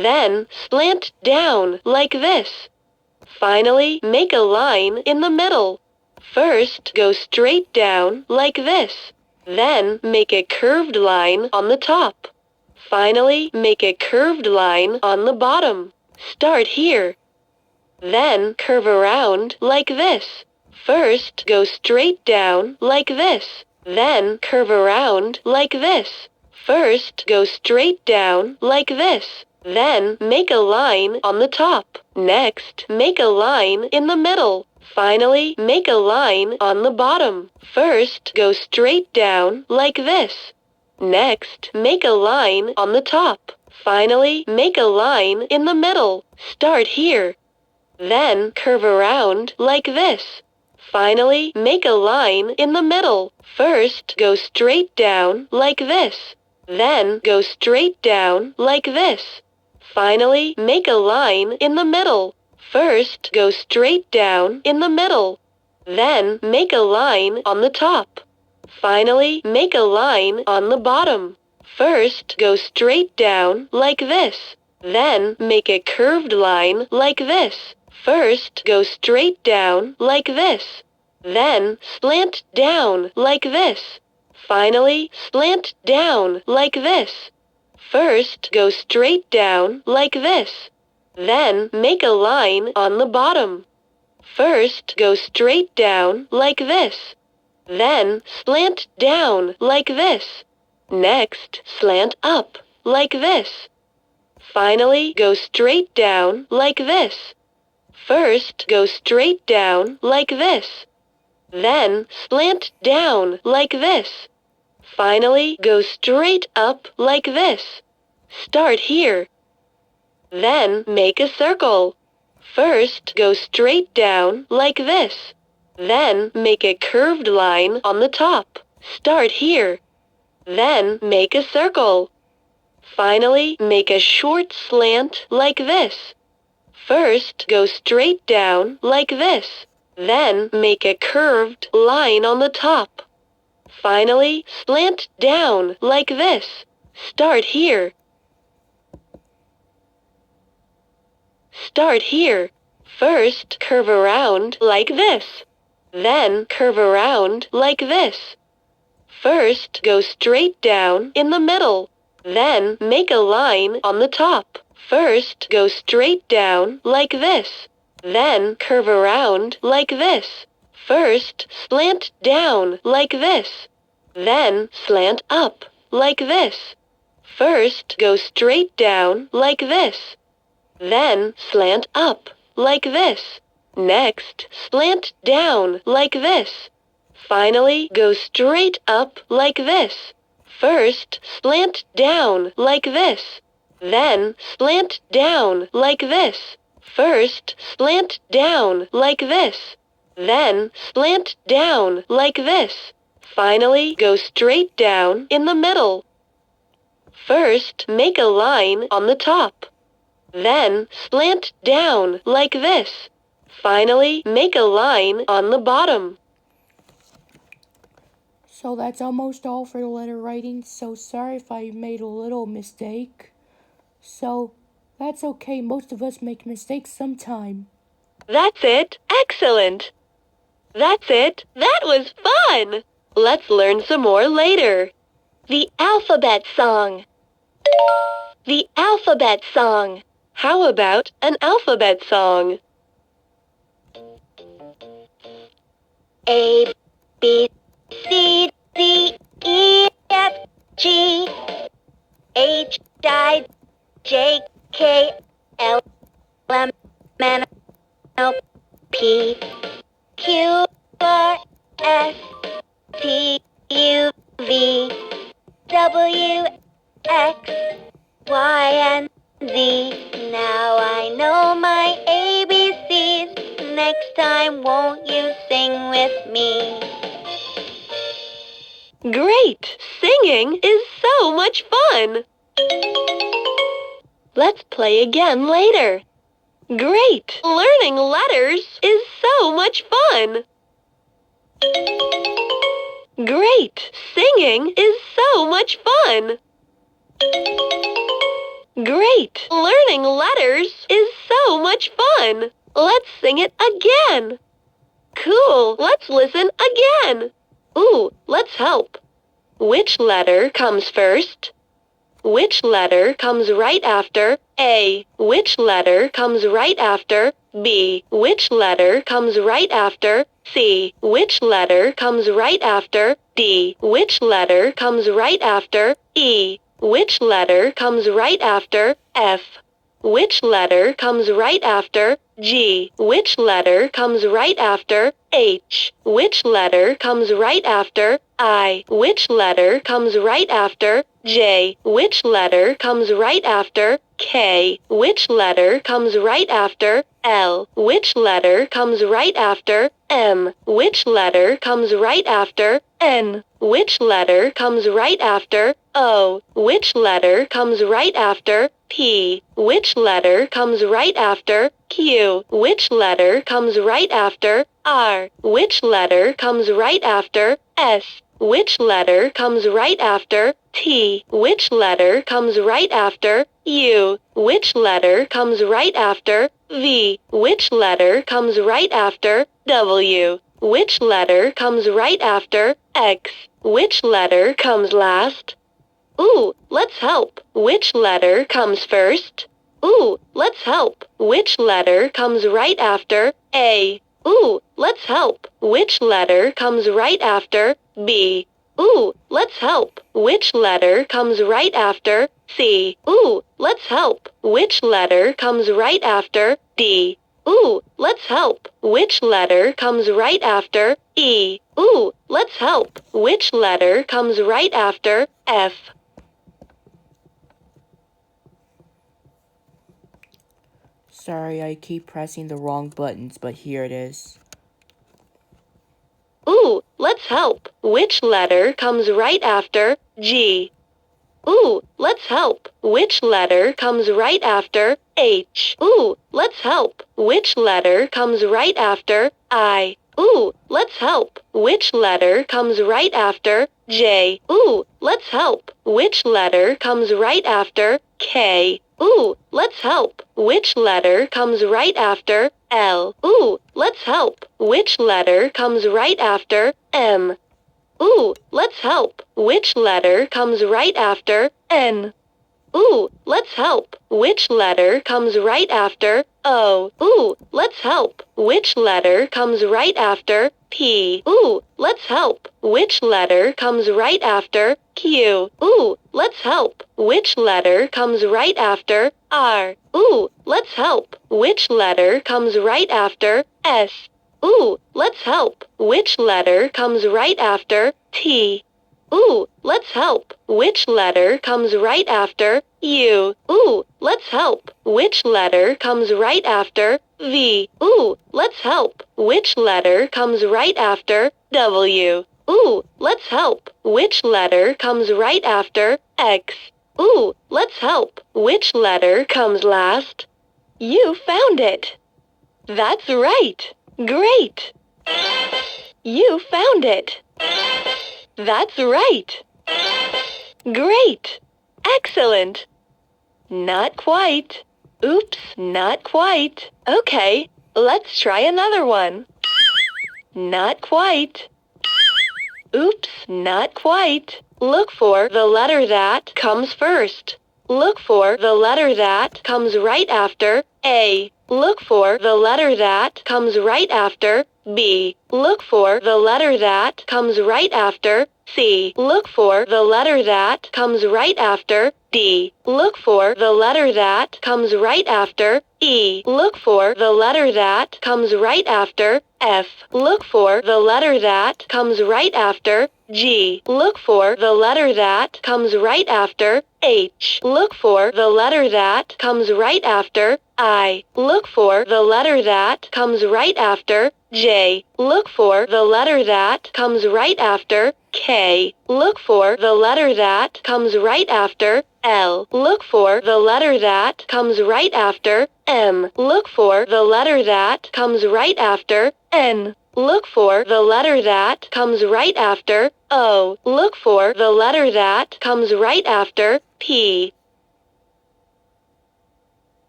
then slant down like this. Finally, make a line in the middle. First, go straight down like this. Then, make a curved line on the top. Finally, make a curved line on the bottom. Start here. Then, curve around like this. First, go straight down like this. Then, curve around like this. First, go straight down like this. Then, make a line on the top. Next, make a line in the middle. Finally, make a line on the bottom. First, go straight down like this. Next, make a line on the top. Finally, make a line in the middle. Start here. Then, curve around like this. Finally, make a line in the middle. First, go straight down like this. Then, go straight down like this. Finally, make a line in the middle. First, go straight down in the middle. Then, make a line on the top. Finally, make a line on the bottom. First, go straight down like this. Then, make a curved line like this. First, go straight down like this. Then, slant down like this. Finally, slant down like this. First, go straight down like this. Then, make a line on the bottom. First, go straight down like this. Then, slant down like this. Next, slant up like this. Finally, go straight down like this. First, go straight down like this. Then, slant down like this. Finally, go straight up like this. Start here. Then, make a circle. First, go straight down like this. Then, make a curved line on the top. Start here. Then, make a circle. Finally, make a short slant like this. First, go straight down like this. Then, make a curved line on the top. Finally, slant down like this. Start here. Start here. First, curve around like this. Then, curve around like this. First, go straight down in the middle. Then, make a line on the top. First, go straight down like this. Then, curve around like this. First, slant down like this. Then, slant up like this. First, go straight down like this. Then, slant up like this. Next, slant down like this. Finally, go straight up like this. First, slant down like this. Then, slant down like this. First, slant down like this. Then, slant down like this. Finally, go straight down in the middle. First, make a line on the top. Then, slant down like this. Finally, make a line on the bottom. So that's almost all for the letter writing, so sorry if I made a little mistake. So, that's okay, most of us make mistakes sometime. That's it. Excellent. That's it. That was fun. Let's learn some more later. The alphabet song. The alphabet song. How about an alphabet song? A, B, C, D, E, F, G, H, I, J, K, L, M, N, O, P, Q, R, S, T, U, V, W, X, Y, and Z. Now I know my ABCs. Next time, won't you sing with me? Great! Singing is so much fun! Let's play again later. Great! Learning letters is so much fun! Great! Singing is so much fun! Great! Learning letters is so much fun! Let's sing it again! Cool! Let's listen again! Ooh, let's help! Which letter comes first? Which letter comes right after A? Which letter comes right after B? Which letter comes right after C? Which letter comes right after D? Which letter comes right after E? Which letter comes right after F? Which letter comes right after G? Which letter comes right after H? Which letter comes right after I? Which letter comes right after J? Which letter comes right after K? Which letter comes right after L? Which letter comes right after M? Which letter comes right after N? Which letter comes right after O? Which letter comes right after P? Which letter comes right after Q? Which letter comes right after R? Which letter comes right after S? Which letter comes right after T? Which letter comes right after U? Which letter comes right after V? Which letter comes right after W? Which letter comes right after X? Which letter comes last? Ooh, let's help. Which letter comes first? Ooh, let's help. Which letter comes right after A? Ooh, let's help. Which letter comes right after B? Ooh, let's help. Which letter comes right after C? Ooh, let's help. Which letter comes right after D? Ooh, let's help. Which letter comes right after E? Ooh, let's help. Which letter comes right after F? Sorry, I keep pressing the wrong buttons, but here it is. Ooh, let's help. Which letter comes right after G? Ooh, let's help. Which letter comes right after H? Ooh, let's help. Which letter comes right after I? Ooh, let's help. Which letter comes right after J? Ooh, let's help. Which letter comes right after K? Ooh, let's help. Which letter comes right after L? Ooh, let's help. Which letter comes right after M? Ooh, let's help. Which letter comes right after N? Ooh, let's help. Which letter comes right after O? Ooh, let's help. Which letter comes right after P? Ooh, let's help. Which letter comes right after Q? Ooh, let's help. Which letter comes right after R? Ooh, let's help. Which letter comes right after S? Ooh, let's help. Which letter comes right after T? Ooh, let's help. Which letter comes right after U? Ooh, let's help. Which letter comes right after V? Ooh, let's help. Which letter comes right after W? Ooh, let's help. Which letter comes right after X? Ooh, let's help. Which letter comes last? You found it! That's right! Great! You found it! That's right! Great! Excellent! Not quite. Oops, not quite. Okay, let's try another one. Not quite. Oops, not quite. Look for the letter that comes first. Look for the letter that comes right after A. Look for the letter that comes right after B. Look for the letter that comes right after C. Look for the letter that comes right after D. Look for the letter that comes right after E. Look for the letter that comes right after F. Look for the letter that comes right after G. Look for the letter that comes right after H. Look for the letter that comes right after I. Look for the letter that comes right after J. Look for the letter that comes right after K. Look for the letter that comes right after L. Look for the letter that comes right after M. Look for the letter that comes right after N. Look for the letter that comes right after O. Look for the letter that comes right after P.